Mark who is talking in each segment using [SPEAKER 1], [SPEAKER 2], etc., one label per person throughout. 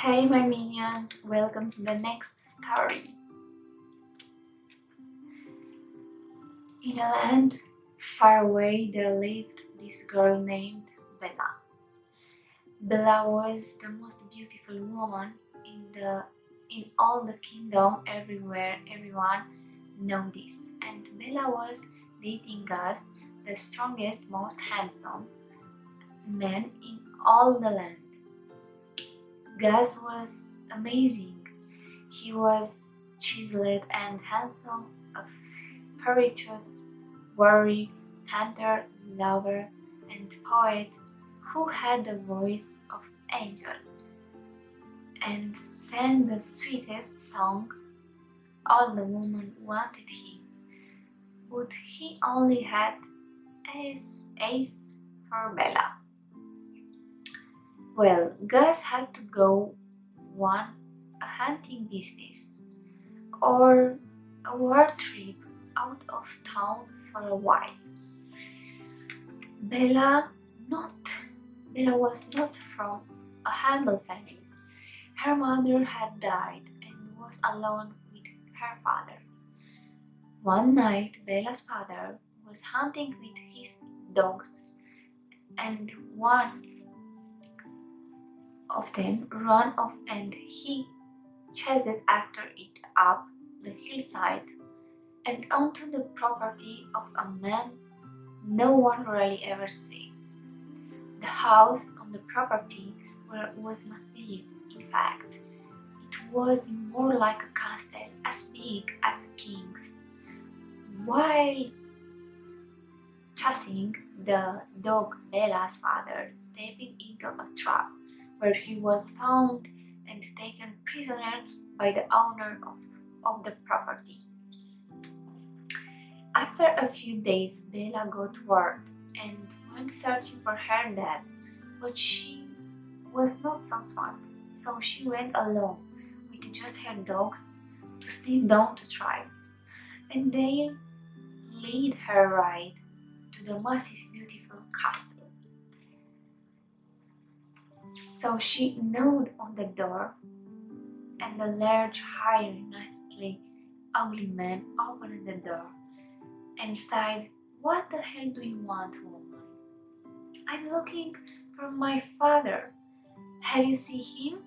[SPEAKER 1] Hey my minions, welcome to the next story. In a land far away there lived this girl named Bella. Bella was the most beautiful woman in all the kingdom. Everyone knew this. And Bella was dating Gus, the strongest, most handsome man in all the land. Gus was amazing. He was chiseled and handsome, a courageous warrior, hunter, lover, and poet who had the voice of angel and sang the sweetest song. All the women wanted him, but he only had eyes for Bella. Well, Gus had to go on a hunting business or a war trip out of town for a while. Bella not Bella was not from a humble family. Her mother had died and was alone with her father. One night Bella's father was hunting with his dogs and one of them ran off and he chased after it up the hillside and onto the property of a man no one really ever see. The house on the property was massive. In fact, it was more like a castle as big as a king's. While chasing the dog, Bella's father stepped into a trap where he was found and taken prisoner by the owner of the property. After a few days, Bella got word and went searching for her dad, but she was not so smart, so she went alone with just her dogs to sneak down to try, and they lead her right to the massive beautiful castle. So she knocked on the door, and the large, hairy, nasty, ugly man opened the door and sighed, "What the hell do you want, woman?" "I'm looking for my father. Have you seen him?"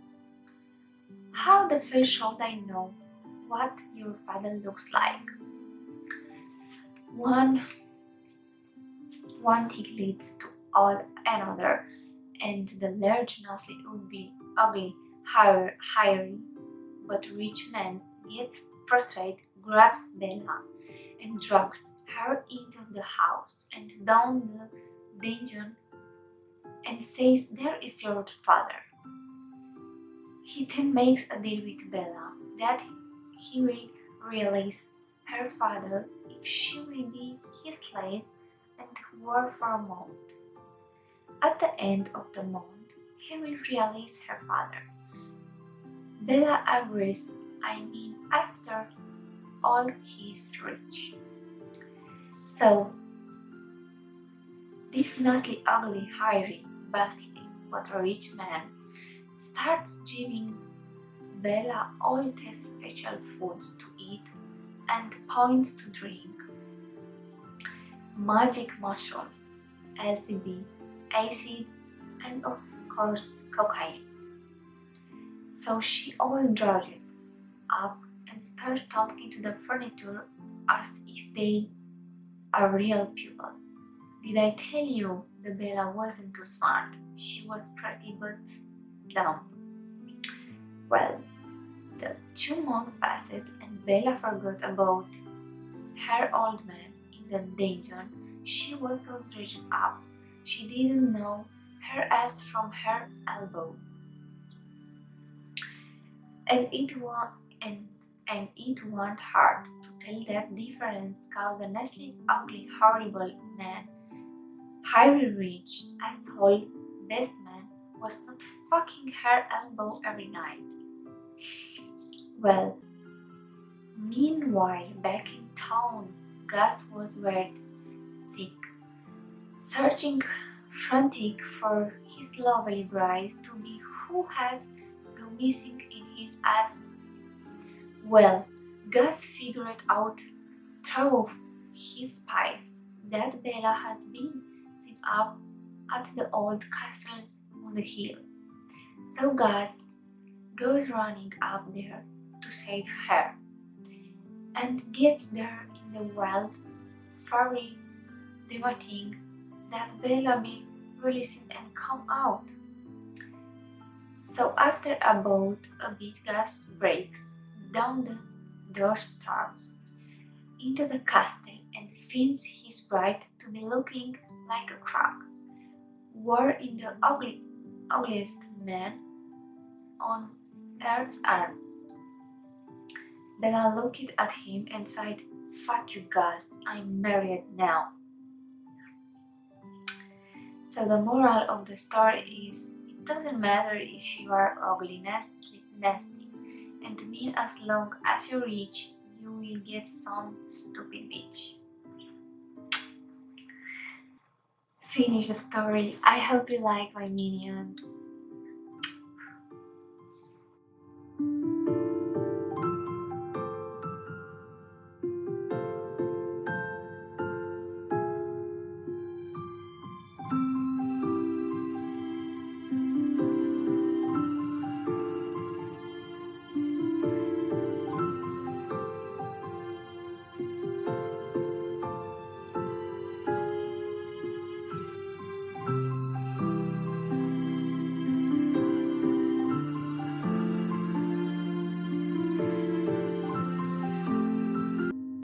[SPEAKER 1] "How the hell should I know what your father looks like?" One thing leads to all another, and the large, nasty, ugly, hairy, but rich man gets frustrated, grabs Bella, and drags her into the house and down the dungeon and says, "There is your father." He then makes a deal with Bella that he will release her father if she will be his slave and work for a month. At the end of the month, he will release her father. Bella agrees, after all he's rich. So, this nasty, ugly, hairy, bustling, but rich man starts giving Bella all the special foods to eat and points to drink. Magic mushrooms, LSD, acid, and of course cocaine. So she all drugged up and starts talking to the furniture as if they are real people. Did I tell you the Bella wasn't too smart? She was pretty but dumb. Well, the 2 months passed and Bella forgot about her old man in the dungeon. She was so dredged up, she didn't know her ass from her elbow. And it won't hard to tell that difference caused the nasty, ugly, horrible man, highly rich, asshole, best man, was not fucking her elbow every night. Well, meanwhile, back in town, Gus was worried sick, searching frantic for his lovely bride to be who had missing in his absence. Well, Gus figured out through his spies that Bella has been seen up at the old castle on the hill. So Gus goes running up there to save her, and gets there in the wild, furry, demanding that Bella be released and come out. So after about a bit, Gus breaks down the door, storms into the castle, and finds his bride to be looking like a truck, wearing the ugliest man on earth's arms. Bella looked at him and sighed, "Fuck you, Gus, I'm married now." So the moral of the story is, it doesn't matter if you are ugly, nasty, and mean, as long as you're rich, you will get some stupid bitch. Finish the story. I hope you like my minions.